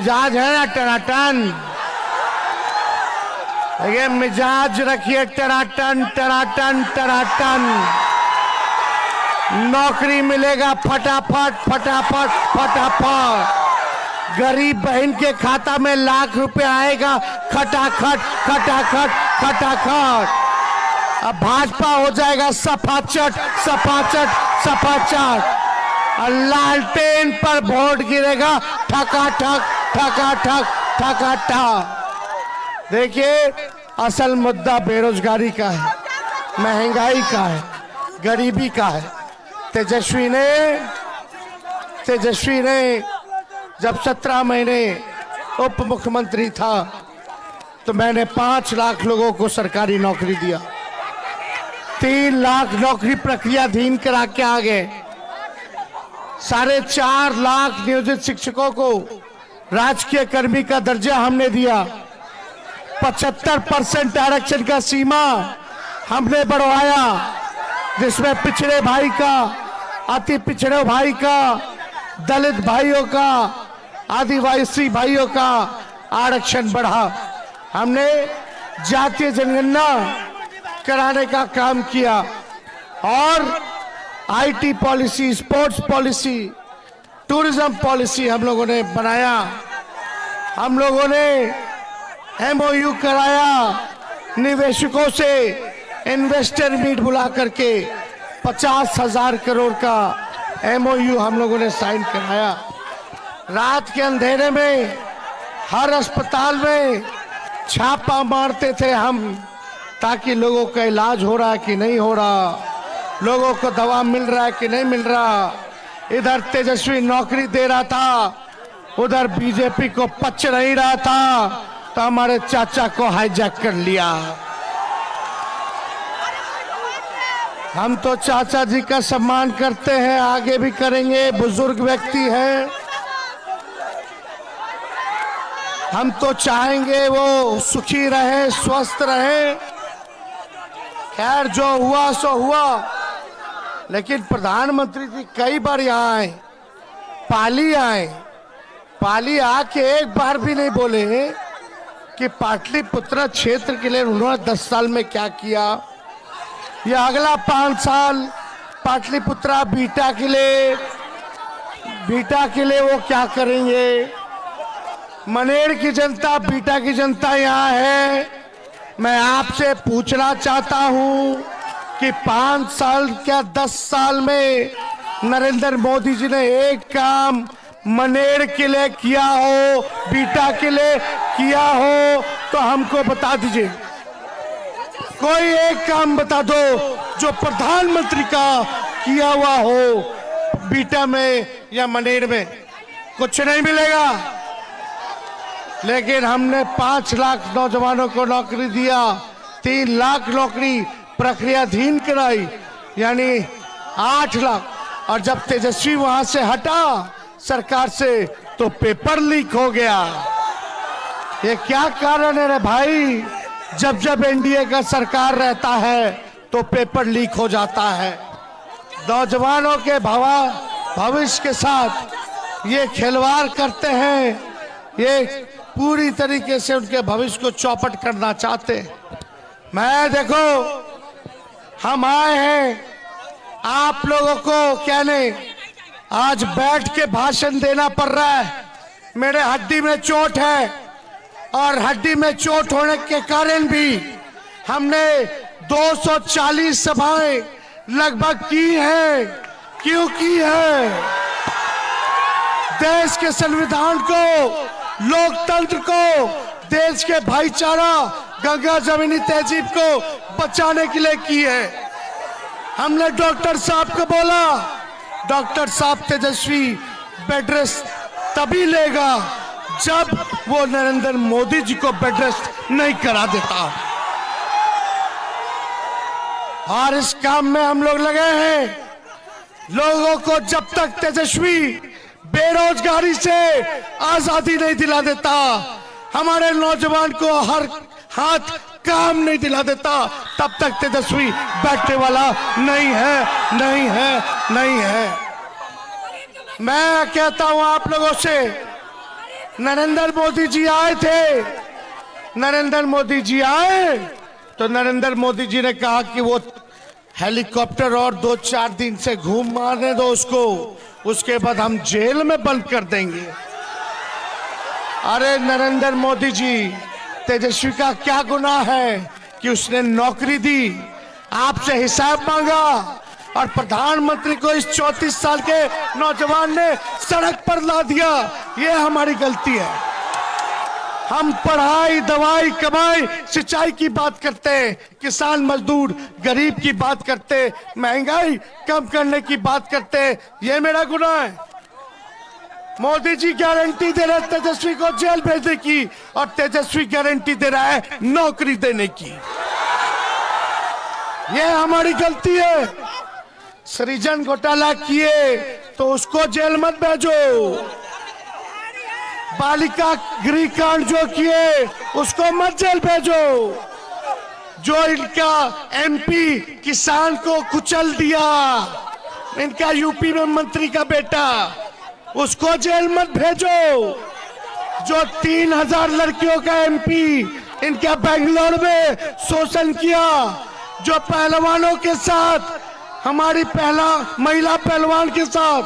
मिजाज है ना टनाटन, ये मिजाज रखिए टनाटन टनाटन टनाटन। नौकरी मिलेगा फटाफट फटाफट फटाफट। गरीब बहन के खाता में लाख रुपए आएगा खटाखट खटाखट खटाखट। अब भाजपा हो जाएगा सफाचट सफाचट सफाचट। लालटेन पर वोट गिरेगा ठकाठक ठकाठक ठकाठक। देखिए असल मुद्दा बेरोजगारी का है, महंगाई का है, गरीबी का है। तेजस्वी ने जब 17 महीने उप मुख्यमंत्री था तो मैंने 5 लाख लोगों को सरकारी नौकरी दिया। 3 लाख नौकरी प्रक्रियाधीन करा के आ गए। 4.5 लाख नियोजित शिक्षकों को राजकीय कर्मी का दर्जा हमने दिया। 75% आरक्षण का सीमा हमने बढ़वाया, जिसमें पिछड़े भाई का, अति पिछड़े भाई का, दलित भाइयों का, आदिवासी भाइयों का आरक्षण बढ़ा। हमने जातीय जनगणना कराने का काम किया और IT policy, sports policy, tourism policy हम लोगों ने बनाया। हम लोगों ने एमओयू कराया निवेशकों से, इन्वेस्टर मीट बुला करके 50,000 करोड़ का एमओयू हम लोगों ने साइन कराया। रात के अंधेरे में हर अस्पताल में छापा मारते थे हम, ताकि लोगों का इलाज हो रहा है कि नहीं हो रहा, लोगों को दवा मिल रहा है कि नहीं मिल रहा। इधर तेजस्वी नौकरी दे रहा था, उधर बीजेपी को पच नहीं रहा था, तो हमारे चाचा को हाईजैक कर लिया। हम तो चाचा जी का सम्मान करते हैं, आगे भी करेंगे, बुजुर्ग व्यक्ति हैं। हम तो चाहेंगे वो सुखी रहे, स्वस्थ रहे। खैर जो हुआ सो हुआ, लेकिन प्रधानमंत्री जी कई बार यहाँ आए, पाली आए, पाली आके एक बार भी नहीं बोले कि पाटलिपुत्र क्षेत्र के लिए उन्होंने 10 साल में क्या किया, या अगला 5 साल पाटलिपुत्रा बीटा के लिए वो क्या करेंगे। मनेर की जनता, बीटा की जनता यहाँ है। मैं आपसे पूछना चाहता हूँ कि 5 साल क्या 10 साल में नरेंद्र मोदी जी ने एक काम मनेर के लिए किया हो, बीटा के लिए किया हो, तो हमको बता दीजिए। कोई एक काम बता दो जो प्रधानमंत्री का किया हुआ हो बीटा में या मनेर में। कुछ नहीं मिलेगा। लेकिन हमने 5 लाख नौजवानों को नौकरी दिया, 3 लाख नौकरी प्रक्रियाधीन कराई, यानी 8 लाख। और जब तेजस्वी वहां से हटा सरकार से, तो पेपर लीक हो गया। ये क्या कारण है रे भाई? जब जब एनडीए का सरकार रहता है तो पेपर लीक हो जाता है। नौजवानों के भविष्य के साथ ये खिलवाड़ करते हैं, ये पूरी तरीके से उनके भविष्य को चौपट करना चाहते हैं। मैं देखो, हम आए हैं आप लोगों को कहने, आज बैठ के भाषण देना पड़ रहा है। मेरे हड्डी में चोट है और हड्डी में चोट होने के कारण भी हमने 240 सभाएं लगभग की हैं। क्यों की है? देश के संविधान को, लोकतंत्र को, देश के भाईचारा, गंगा जमीनी तहजीब को बचाने के लिए की है। हमने डॉक्टर साहब को बोला, डॉक्टर साहब तेजस्वी बेड रेस्ट तभी लेगा जब वो नरेंद्र मोदी जी को बेड रेस्ट नहीं करा देता। और इस काम में हम लोग लगे हैं। लोगों को जब तक तेजस्वी बेरोजगारी से आजादी नहीं दिला देता, हमारे नौजवान को हर हाथ काम नहीं दिला देता, तब तक तेजस्वी बैठने वाला नहीं है, नहीं है, नहीं है। मैं कहता हूं आप लोगों से, नरेंद्र मोदी जी आए थे, नरेंद्र मोदी जी आए तो नरेंद्र मोदी जी ने कहा कि वो हेलीकॉप्टर और 2-4 दिन से घूम मारने दो उसको, उसके बाद हम जेल में बंद कर देंगे। अरे नरेंद्र मोदी जी, तेजस्वी का क्या गुनाह है कि उसने नौकरी दी, आपसे हिसाब मांगा और प्रधानमंत्री को इस 34 साल के नौजवान ने सड़क पर ला दिया। ये हमारी गलती है। हम पढ़ाई, दवाई, कमाई, सिंचाई की बात करते, किसान मजदूर गरीब की बात करते, महंगाई कम करने की बात करते, ये मेरा गुनाह है। मोदी जी गारंटी दे रहे तेजस्वी को जेल भेजने की और तेजस्वी गारंटी दे रहा है नौकरी देने की। ये हमारी गलती है। सृजन घोटाला किए तो उसको जेल मत भेजो, बालिका गृह कांड जो किए उसको मत जेल भेजो, जो इनका एमपी किसान को कुचल दिया, इनका यूपी में मंत्री का बेटा, उसको जेल मत भेजो, जो 3000 लड़कियों का एमपी इनका बेंगलोर में शोषण किया, जो पहलवानों के साथ, हमारी पहला महिला पहलवान के साथ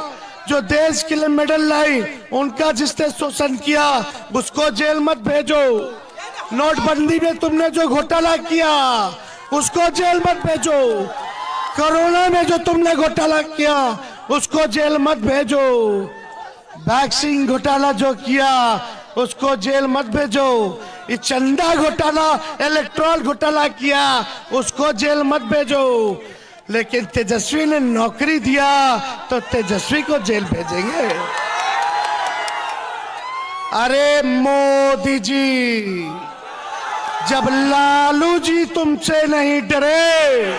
जो देश के लिए मेडल लाई, उनका जिसने शोषण किया उसको जेल मत भेजो। नोटबंदी में तुमने जो घोटाला किया उसको जेल मत भेजो। कोरोना में जो तुमने घोटाला किया उसको जेल मत भेजो। वैक्सीन घोटाला जो किया उसको जेल मत भेजो। ये चंदा घोटाला, इलेक्ट्रॉल घोटाला किया उसको जेल मत भेजो। लेकिन तेजस्वी ने नौकरी दिया तो तेजस्वी को जेल भेजेंगे। अरे मोदी जी, जब लालू जी तुमसे नहीं डरे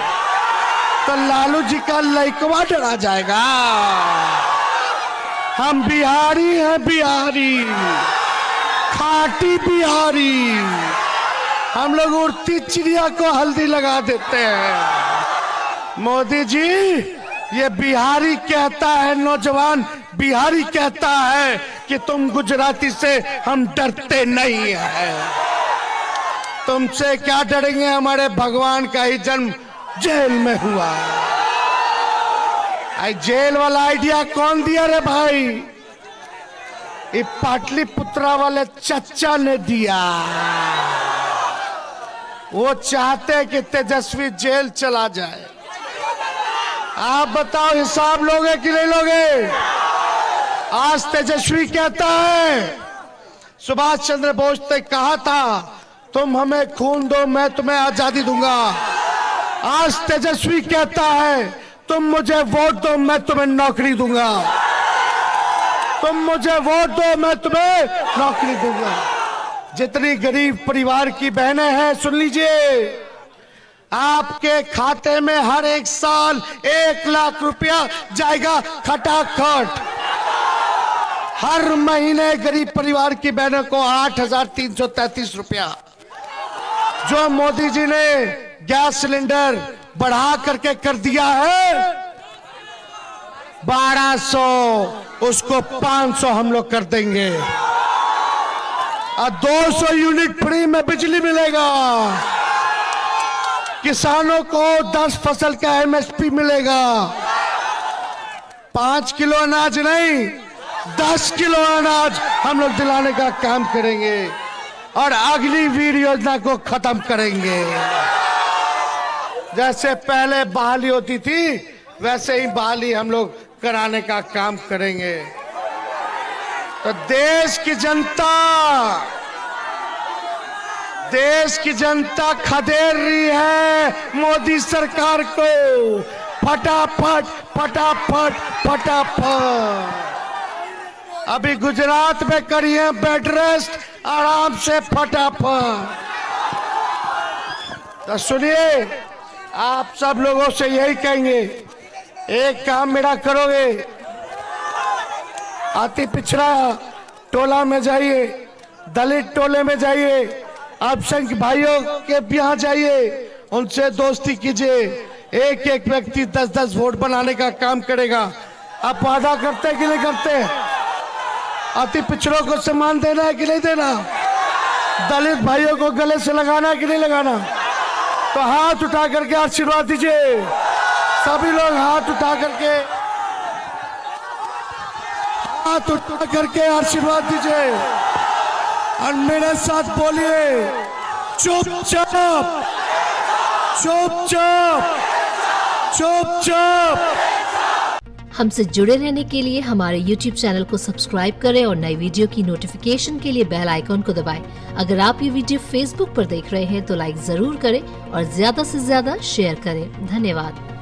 तो लालू जी का लइकवा डरा जाएगा। हम बिहारी हैं, बिहारी, खाटी बिहारी। हम लोग उड़ती चिड़िया को हल्दी लगा देते हैं। मोदी जी, ये बिहारी कहता है, नौजवान बिहारी कहता है कि तुम गुजराती से हम डरते नहीं हैं। तुमसे क्या डरेंगे? हमारे भगवान का ही जन्म जेल में हुआ। जेल वाला आइडिया कौन दिया रे भाई? ये पाटलिपुत्रा वाले चच्चा ने दिया। वो चाहते कि तेजस्वी जेल चला जाए। आप बताओ, हिसाब लोगे कि नहीं लोगे? आज तेजस्वी कहता है, सुभाष चंद्र बोस ने कहा था तुम हमें खून दो मैं तुम्हें आजादी दूंगा। आज तेजस्वी कहता है तुम मुझे वोट दो मैं तुम्हें नौकरी दूंगा। तुम मुझे वोट दो मैं तुम्हें नौकरी दूंगा। जितनी गरीब परिवार की बहनें हैं, सुन लीजिए, आपके खाते में हर एक साल 1 लाख रुपया जाएगा खटाखट। हर महीने गरीब परिवार की बहनों को 8,333 रुपया। जो मोदी जी ने गैस सिलेंडर बढ़ा करके कर दिया है 1200, उसको 500 हम लोग कर देंगे और 200 यूनिट फ्री में बिजली मिलेगा। किसानों को 10 फसल का एमएसपी मिलेगा। 5 किलो अनाज नहीं, 10 किलो अनाज हम लोग दिलाने का काम करेंगे और अग्निवीर योजना को खत्म करेंगे। जैसे पहले बहाली होती थी वैसे ही बहाली हम लोग कराने का काम करेंगे। तो देश की जनता खदेड़ रही है मोदी सरकार को। फटाफट फटाफट फटाफट। अभी गुजरात में करिए बेड रेस्ट आराम से, फटाफट। तो सुनिए, आप सब लोगों से यही कहेंगे, एक काम मेरा करोगे, अति पिछड़ा टोला में जाइए, दलित टोले में जाइए, अल्पसंख्यक भाइयों के यहाँ जाइए, उनसे दोस्ती कीजिए। एक एक व्यक्ति 10-10 वोट बनाने का काम करेगा। आप वादा करते कि नहीं करते? अति पिछड़ों को सम्मान देना है कि नहीं देना? दलित भाइयों को गले से लगाना है कि नहीं लगाना? तो हाथ उठा करके आशीर्वाद दीजिए। सभी लोग हाथ उठा करके आशीर्वाद दीजिए और मेरे साथ बोलिए, चुपचाप चुपचाप चुपचाप। हमसे जुड़े रहने के लिए हमारे YouTube चैनल को सब्सक्राइब करें और नई वीडियो की नोटिफिकेशन के लिए बेल आइकॉन को दबाएं। अगर आप ये वीडियो Facebook पर देख रहे हैं तो लाइक जरूर करें और ज्यादा से ज्यादा शेयर करें। धन्यवाद।